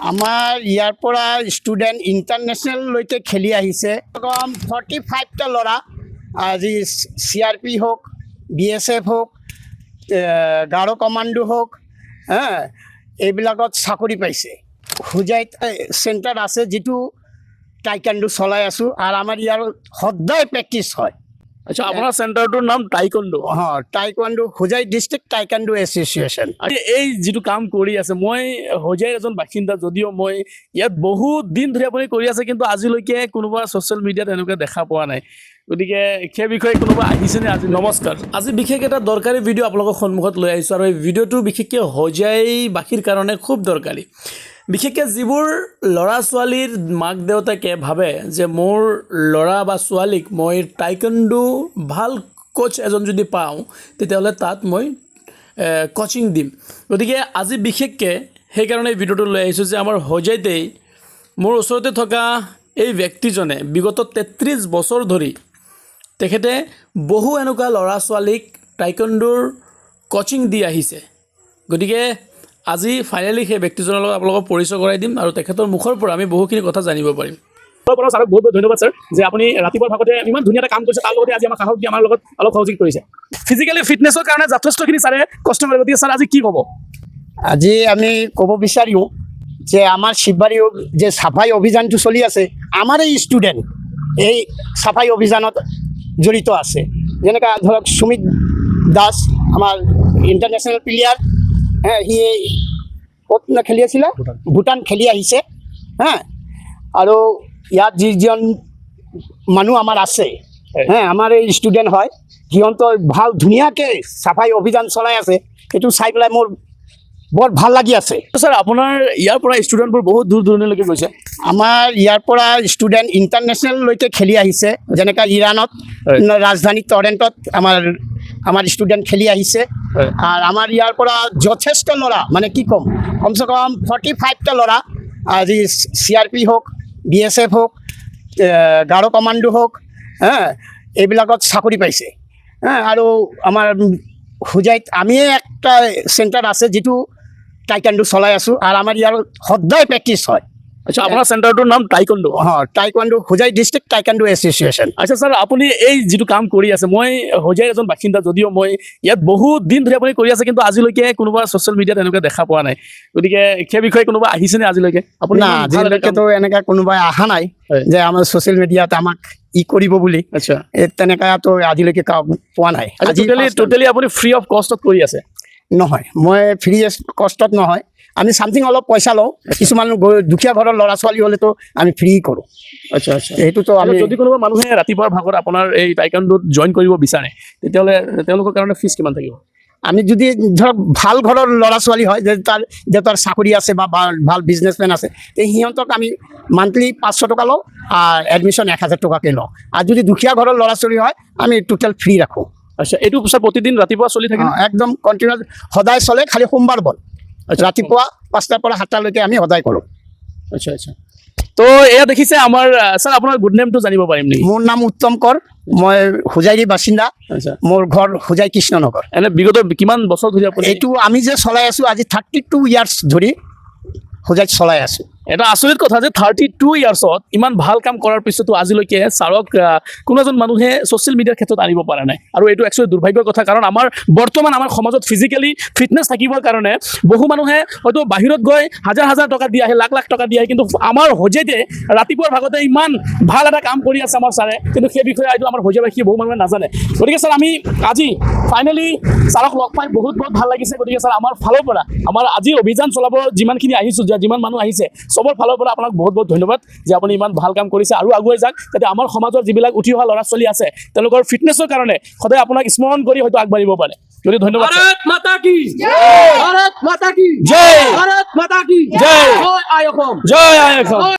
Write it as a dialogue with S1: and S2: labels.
S1: আমাৰ ইয়াৰ পৰা ষ্টুডেণ্ট ইণ্টাৰনেশ্যনেললৈকে খেলি আহিছে। 45টা ল'ৰা আজি CRP হওক, BSF হওক, গাৰো কমাণ্ডো হওক, এইবিলাকত চাকৰি পাইছে। হোজাইত চেণ্টাৰ আছে যিটো টাইকাণ্ডো চলাই আছোঁ আৰু আমাৰ ইয়াৰ সদায় প্ৰেক্টিছ হয়।
S2: আচ্ছা, আপোনাৰ চেণ্টাৰটোৰ নাম taekwondo.
S1: Taekwondo Hojai district taekwondo association.
S2: এই যিটো কাম কৰি আছে, মই হোজাইৰ এজন বাসিন্দা যদিও মই ইয়াত বহুত দিন ধৰি আপুনি কৰি আছে, কিন্তু আজিলৈকে কোনোবা ছ'চিয়েল মিডিয়াত এনেকুৱা দেখা পোৱা নাই। গতিকে সেই বিষয়ে কোনোবা আহিছেনে আজি? নমস্কাৰ। আজি বিশেষ এটা দৰকাৰী ভিডিঅ' আপোনালোকৰ সন্মুখত লৈ আহিছোঁ আৰু এই ভিডিঅ'টো বিশেষকৈ হোজাইবাসীৰ কাৰণে খুব দৰকাৰী। বিশেষকৈ যিবোৰ ল'ৰা ছোৱালীৰ মাক দেউতাকে ভাবে যে মোৰ ল'ৰা বা ছোৱালীক মই টাইকণ্ডো ভাল কোচ এজন যদি পাওঁ তেতিয়াহ'লে তাত মই কোচিং দিম। গতিকে আজি বিশেষকৈ সেইকাৰণে এই ভিডিঅ'টো লৈ আহিছোঁ যে আমাৰ হোজাইতেই মোৰ ওচৰতে থকা এই ব্যক্তিজনে বিগত 33 বছৰ ধৰি তেখেতে বহু এনেকুৱা ল'ৰা ছোৱালীক টাইকণ্ডোৰ কোচিং দি আহিছে। গতিকে আজি ফাইনেলি সেই ব্যক্তিজনৰ লগত আপোনালোকক পৰিচয় কৰাই দিম আৰু তেখেতৰ মুখৰ পৰা আমি বহুখিনি কথা জানিব পাৰিম। ছাৰক বহুত বহুত ধন্যবাদ ছাৰ, যে আপুনি ৰাতিপুৱাৰ ভাগতে ইমান ধুনীয়া এটা কাম কৰিছে, তাৰ লগতে আজি আমাক সাহস দি আমাৰ লগত অলপ সহযোগ কৰিছে। ফিজিকেলি ফিটনেছৰ কাৰণে যথেষ্টখিনি ছাৰে কষ্ট কৰে। গতিকে ছাৰ আজি কি ক'ব?
S1: আজি আমি ক'ব বিচাৰিম যে আমাৰ শিৱবাৰী যে চাফাই অভিযানটো চলি আছে, আমাৰ এই ষ্টুডেণ্ট এই চাফাই অভিযানত জড়িত আছে। যেনেকৈ ধৰক সুমিত দাস আমাৰ ইণ্টাৰনেশ্যনেল প্লেয়াৰ, সি ক'ত খেলি আছিলে, ভূটান খেলি আহিছে। আৰু ইয়াত যিজন মানুহ আমাৰ আছে, আমাৰ এই ষ্টুডেণ্ট হয়, সিহঁতৰ ভাল ধুনীয়াকৈ চাফাই অভিযান চলাই আছে। সেইটো চাই পেলাই মোৰ বৰ ভাল লাগি আছে।
S2: ছাৰ, আপোনাৰ ইয়াৰ পৰা ষ্টুডেণ্টবোৰ বহুত দূৰ দূৰণিলৈকে গৈছে।
S1: আমাৰ ইয়াৰ পৰা ষ্টুডেণ্ট ইণ্টাৰনেশ্যনেললৈকে খেলি আহিছে। যেনেকৈ ইৰাণত, ৰাজধানী টৰেণ্টত আমাৰ ষ্টুডেণ্ট খেলি আহিছে। আৰু আমাৰ ইয়াৰ পৰা যথেষ্ট ল'ৰা, মানে কি ক'ম, কমচে কম 45টা ল'ৰা আজি CRP হওক, BSF হওক, গাৰো কমাণ্ডো হওক, এইবিলাকত চাকৰি পাইছে। আৰু আমাৰ হোজাইত আমিয়ে একটা চেণ্টাৰ আছে যিটো টাইকাণ্ডো চলাই আছোঁ আৰু আমাৰ ইয়াৰ সদায় প্ৰেক্টিছ হয়।
S2: আচ্ছা, আপোনাৰ চেণ্টাৰটোৰ নাম taekwondo.
S1: Taekwondo Hojai district taekwondo association.
S2: আচ্ছা ছাৰ, আপুনি এই যিটো কাম কৰি আছে, মই হোজাইৰ এজন বাসিন্দা যদিও মই ইয়াত বহুত দিন ধৰি আপুনি কৰি আছে, কিন্তু আজিলৈকে কোনোবা ছ'চিয়েল মিডিয়াত এনেকুৱা দেখা পোৱা নাই। গতিকে সেই বিষয়ে কোনোবা আহিছেনে আজিলৈকে? আপুনি
S1: আজিলৈকেতো এনেকৈ কোনোবাই অহা নাই যে আমাৰ ছ'চিয়েল মিডিয়াত আমাক কৰিব বুলি।
S2: আচ্ছা,
S1: তেনেকুৱাতো আজিলৈকে পোৱা নাই।
S2: টোটেলি আপুনি ফ্ৰী অফ কষ্টত কৰি আছে?
S1: নহয়, মই ফ্ৰী কষ্টত নহয়, আমি চামথিং অলপ পইচা লওঁ। কিছুমান দুখীয়া ঘৰৰ ল'ৰা ছোৱালী হ'লেতো আমি ফ্ৰী কৰোঁ।
S2: আচ্ছা আচ্ছা,
S1: সেইটোতো আমি
S2: যদি কোনোবা মানুহে ৰাতিপুৱাৰ ভাগত আপোনাৰ এই টাইকণ্ডোত জইন কৰিব বিচাৰে তেতিয়াহ'লে তেওঁলোকৰ কাৰণে ফিজ কিমান থাকিব?
S1: আমি যদি ধৰক ভাল ঘৰৰ ল'ৰা ছোৱালী হয়, যে তাৰ দেউতাৰ চাকৰি আছে বা ভাল বিজনেছমেন আছে, তে সিহঁতক আমি মান্থলি 500 টকা লওঁ আৰু এডমিশ্যন 1000 টকাকৈ লওঁ। আৰু যদি দুখীয়া ঘৰৰ ল'ৰা ছোৱালী হয় আমি টোটেল ফ্ৰী ৰাখোঁ।
S2: আচ্ছা, এইটো পিছত প্ৰতিদিন ৰাতিপুৱা চলি থাকে?
S1: একদম কণ্টিনিউ সদায় চলে, খালি সোমবাৰ বন্ধ। ৰাতিপুৱা 5টাৰ পৰা 7টালৈকে আমি সদায় কৰোঁ।
S2: আচ্ছা আচ্ছা, তো এয়া দেখিছে আমাৰ ছাৰ, আপোনাৰ গুড নেমটো জানিব পাৰিম নেকি?
S1: মোৰ নাম উত্তম কৰ, মই হোজাইৰ বাসিন্দা।
S2: আচ্ছা,
S1: মোৰ ঘৰ হোজাই কৃষ্ণনগৰ।
S2: এনে বিগত কিমান বছৰ ধৰি আপুনি
S1: এইটো আমি যে চলাই আছোঁ আজি 32 ইয়াৰ্ছ ধৰি হোজাইত চলাই আছোঁ।
S2: এটা আচৰিত কথা যে 32 ইয়াৰ্ছত ইমান ভাল কাম কৰাৰ পিছতো আজিলৈকে ছাৰক কোনো এজন মানুহে ছ'চিয়েল মিডিয়াৰ ক্ষেত্ৰত আনিব পৰা নাই। আৰু এইটো একচুৱেলি দুৰ্ভাগ্যৰ কথা, কাৰণ বৰ্তমান আমাৰ সমাজত ফিজিকেলি ফিটনেছ থাকিবৰ কাৰণে বহু মানুহে হয়তো বাহিৰত গৈ হাজাৰ হাজাৰ টকা দি আহে, লাখ লাখ টকা দি আহে, কিন্তু আমাৰ হোজাইতে ৰাতিপুৱাৰ ভাগতে ইমান ভাল এটা কাম কৰি আছে আমাৰ ছাৰে, কিন্তু সেই বিষয়ে হয়তো আমাৰ হোজাইবাসী বহু মানুহে নাজানে। গতিকে ছাৰ, আমি আজি ফাইনেলি ছাৰক লগ পাই বহুত বহুত ভাল লাগিছে। গতিকে ছাৰ, আমাৰ ফালৰ পৰা আমাৰ আজি অভিযান চলাব যিমানখিনি আহিছোঁ, যিমান মানুহ আহিছে, চবৰ ফালৰ পৰা আপোনাক বহুত বহুত ধন্যবাদ যে আপুনি ইমান ভাল কাম কৰিছে। আৰু আগুৱাই যাওক, যাতে আমাৰ সমাজৰ যিবিলাক উঠি অহা ল'ৰা ছোৱালী আছে তেওঁলোকৰ ফিটনেছৰ কাৰণে সদায় আপোনাক স্মৰণ কৰি হয়তো আগবাঢ়িব পাৰে। গতিকে ধন্যবাদ। ভাৰত মাতা কি জয়, ভাৰত মাতা কি জয়, ভাৰত মাতা কি জয়, জয় আই অসম, জয় আই অসম।